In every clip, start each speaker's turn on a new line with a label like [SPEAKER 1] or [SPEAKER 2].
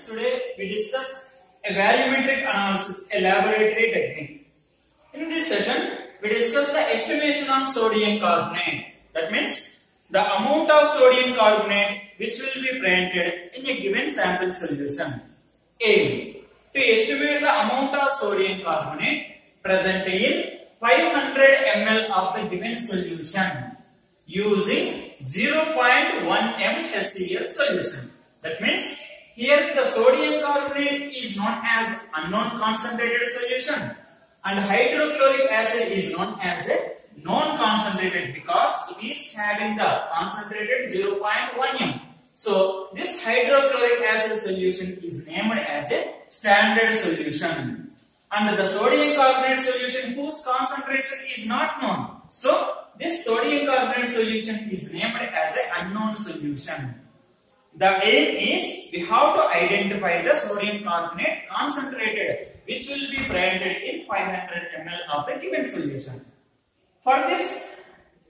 [SPEAKER 1] today we discuss a volumetric analysis, a laboratory technique. In this session, we discuss the estimation of sodium carbonate. That means the amount of sodium carbonate which will be presented in a given sample solution. A. To estimate the amount of sodium carbonate present in 500 ml of the given solution using 0.1 m HCl solution. That means here the sodium carbonate is known as unknown concentrated solution and hydrochloric acid is known as a known concentrated because it is having the concentrated 0.1 m. So this hydrochloric acid solution is named as a standard solution. And the sodium carbonate solution whose concentration is not known. So this sodium carbonate solution is named as an unknown solution. The aim is we have to identify the sodium carbonate concentrated which will be presented in 500 ml of the given solution. For this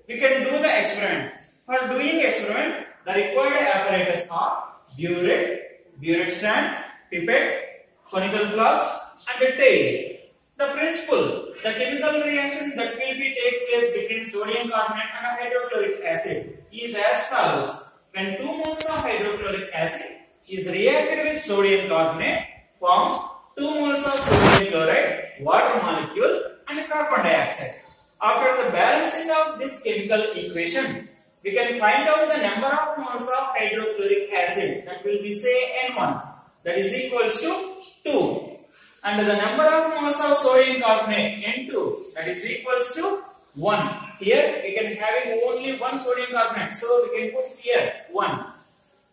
[SPEAKER 1] we can do the experiment. For doing experiment the required apparatus are burette stand, pipette, conical flask and a tail. The principle, the chemical reaction that will be takes place between sodium carbonate and hydrochloric acid is as follows. When 2 moles of hydrochloric acid is reacted with sodium carbonate, forms 2 moles of sodium chloride, water molecule and carbon dioxide. After the balancing of this chemical equation, we can find out the number of moles of hydrochloric acid that will be say N1 that is equals to 2. And the number of moles of sodium carbonate N2 that is equals to 1. Here we can having only one sodium carbonate, so we can put here 1.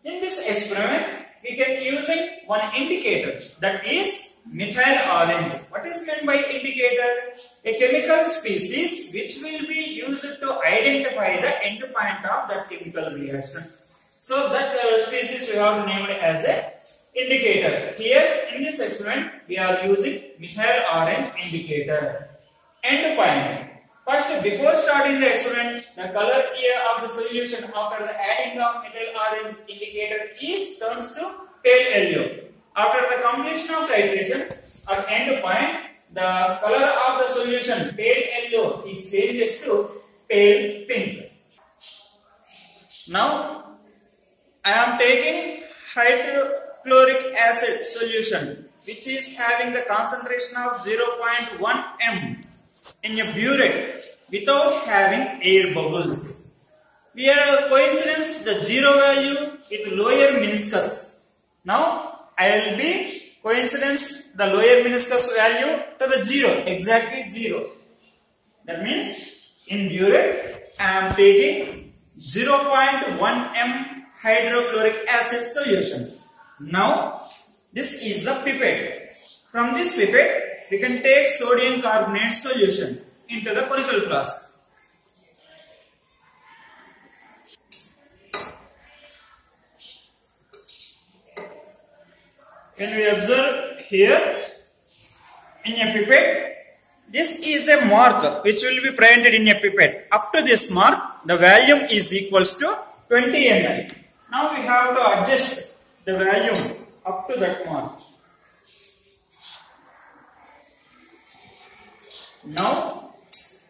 [SPEAKER 1] In this experiment we can using one indicator that is methyl orange. What is meant by indicator? A chemical species which will be used to identify the end point of that chemical reaction. So that species we have named as a indicator. Here in this experiment we are using methyl orange indicator. End point. First, before starting the experiment, the color here of the solution after the adding of methyl orange indicator is turns to pale yellow. After the completion of titration at end point, the color of the solution pale yellow is changes to pale pink. Now I am taking hydrochloric acid solution which is having the concentration of 0.1 m in a burette without having air bubbles. We are coincidence the zero value with lower meniscus. Now I will be coincidence the lower meniscus value to the 0, exactly 0. That means in burette I am taking 0.1 m hydrochloric acid solution. Now this is the pipette. From this pipette we can take sodium carbonate solution into the conical flask. When we observe here in a pipette, this is a mark which will be presented in a pipette. Up to this mark the volume is equals to 20 ml. Now we have to adjust the volume up to that mark. Now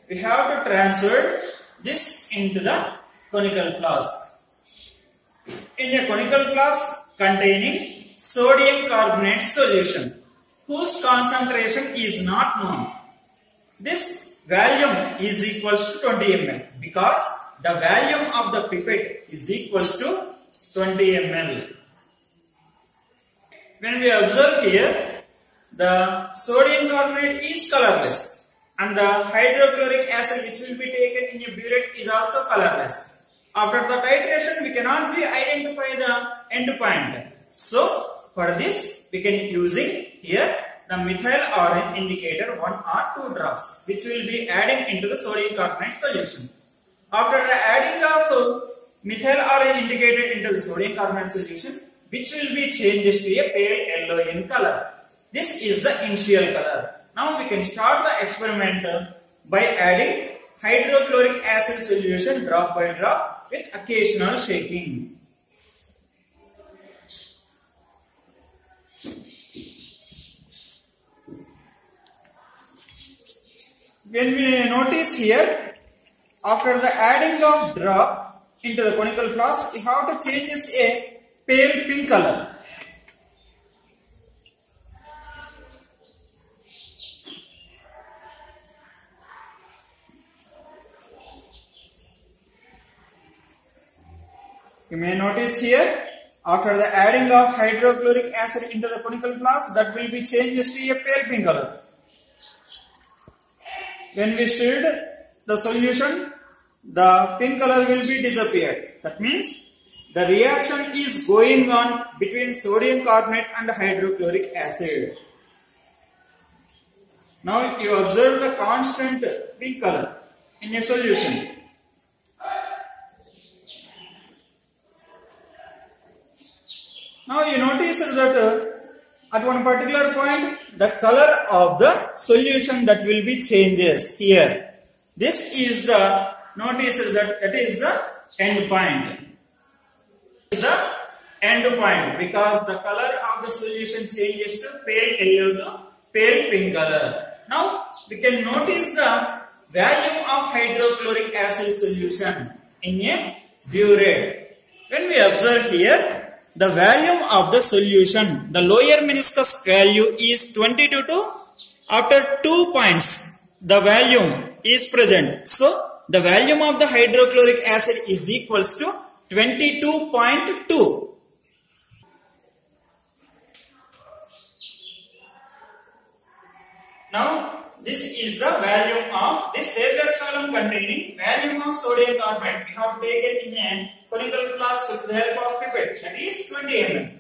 [SPEAKER 1] we have to transfer this into the conical flask. In a conical flask containing sodium carbonate solution whose concentration is not known. This volume is equals to 20 ml because the volume of the pipette is equals to 20 ml. When we observe here, the sodium carbonate is colorless and the hydrochloric acid which will be taken in a burette is also colorless. After the titration we cannot be identify the end point. So for this we can using here the methyl orange indicator 1 or 2 drops which will be adding into the sodium carbonate solution. After the adding of methyl orange indicator into the sodium carbonate solution which will be changes to a pale yellow in color. This is the initial color. Now we can start the experiment by adding hydrochloric acid solution drop by drop with occasional shaking. when we notice here, after the adding of drop into the conical flask, we have to change this a pale pink color. You may notice here, after the adding of hydrochloric acid into the conical flask, that will be changed to a pale pink color. When we stirred the solution, the pink color will be disappeared. That means the reaction is going on between sodium carbonate and hydrochloric acid. Now you observe the constant pink color in a solution. Now you notice that at one particular point, the color of the solution that will be changes here. This is the, notice that is the end point. This is the end point because the color of the solution changes to pale yellow to pale pink color. Now we can notice the value of hydrochloric acid solution in a burette. When we observe here, the volume of the solution, the lower meniscus value is 22 to after 2 points, the volume is present. So, the volume of the hydrochloric acid is equals to 22.2. Now, this is the volume of this tabular column containing volume of sodium carbonate. We have taken in a conical flask with the help of pipette, that is 20 ml.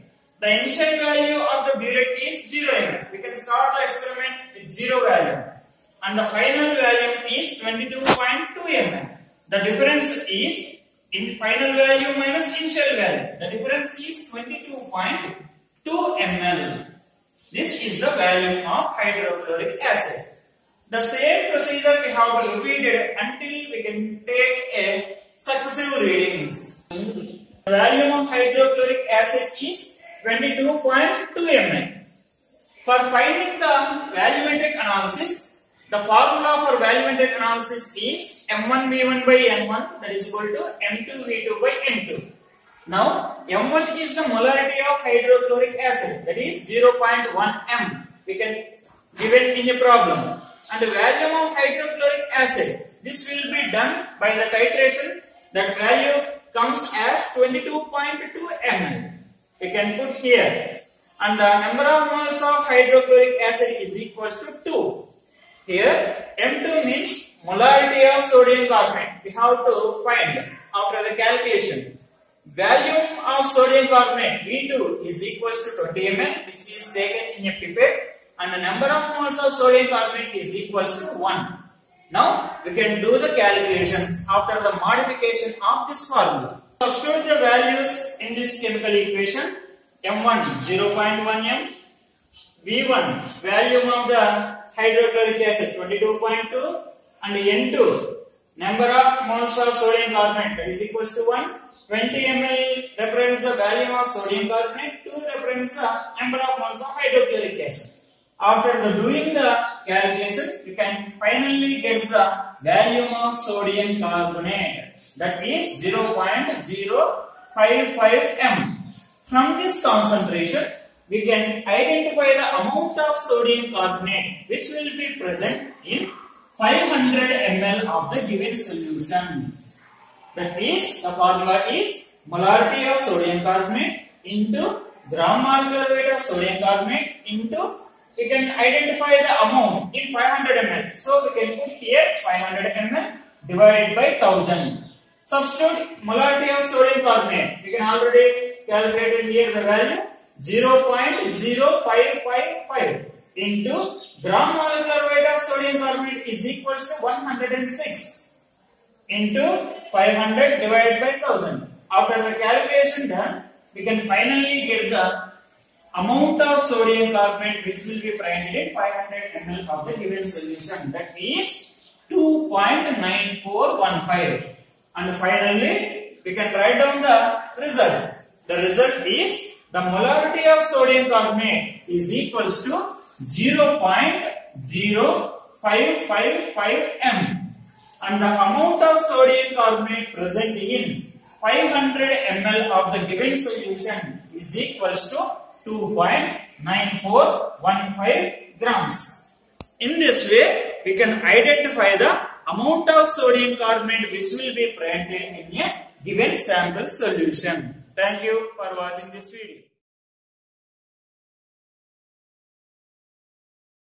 [SPEAKER 1] The initial value of the burette is 0 ml. We can start the experiment with 0 value. And the final value is 22.2 ml. The difference is in final value minus initial value. The difference is 22.2 ml. This is the value of hydrochloric acid. The same procedure we have repeated until we can take a successive readings. The volume of hydrochloric acid is 22.2 ml. For finding the volumetric analysis, the formula for volumetric analysis is M1V1 by N1, that is equal to M2V2 by N2. Now, M1 is the molarity of hydrochloric acid, that is 0.1 m. We can given in a problem. And the volume of hydrochloric acid, this will be done by the titration. That value comes as 22.2 ml. We can put here. And the number of moles of hydrochloric acid is equals to 2. Here, M2 means molarity of sodium carbonate. We have to find after the calculation. Volume of sodium carbonate V2 is equals to 20 ml, which is taken in a pipette. And the number of moles of sodium carbonate is equals to 1. Now we can do the calculations after the modification of this formula. Substitute the values in this chemical equation. M1 0.1 m, V1 volume of the hydrochloric acid 22.2, and N2 number of moles of sodium carbonate, that is equals to 1. 20 ml represents the volume of sodium carbonate, 2 represents the number of moles of hydrochloric acid. After doing the calculation, you can finally get the volume of sodium carbonate, that is 0.055 m. From this concentration, we can identify the amount of sodium carbonate which will be present in 500 ml of the given solution. That is, the formula is molarity of sodium carbonate into gram molecular weight of sodium carbonate into, we can identify the amount in 500 ml. So we can put here 500 ml divided by 1000. Substitute molarity of sodium carbonate. We can already calculate here the value 0.0555 into gram molecular weight of sodium carbonate is equals to 106 into 500 divided by 1000. After the calculation done, we can finally get the amount of sodium carbonate which will be present in 500 ml of the given solution, that is 2.9415. And finally, we can write down the result. The result is the molarity of sodium carbonate is equals to 0.055 555 m, and the amount of sodium carbonate present in 500 ml of the given solution is equals to 2.9415 grams. In this way, we can identify the amount of sodium carbonate which will be present in a given sample solution. Thank you for watching this video.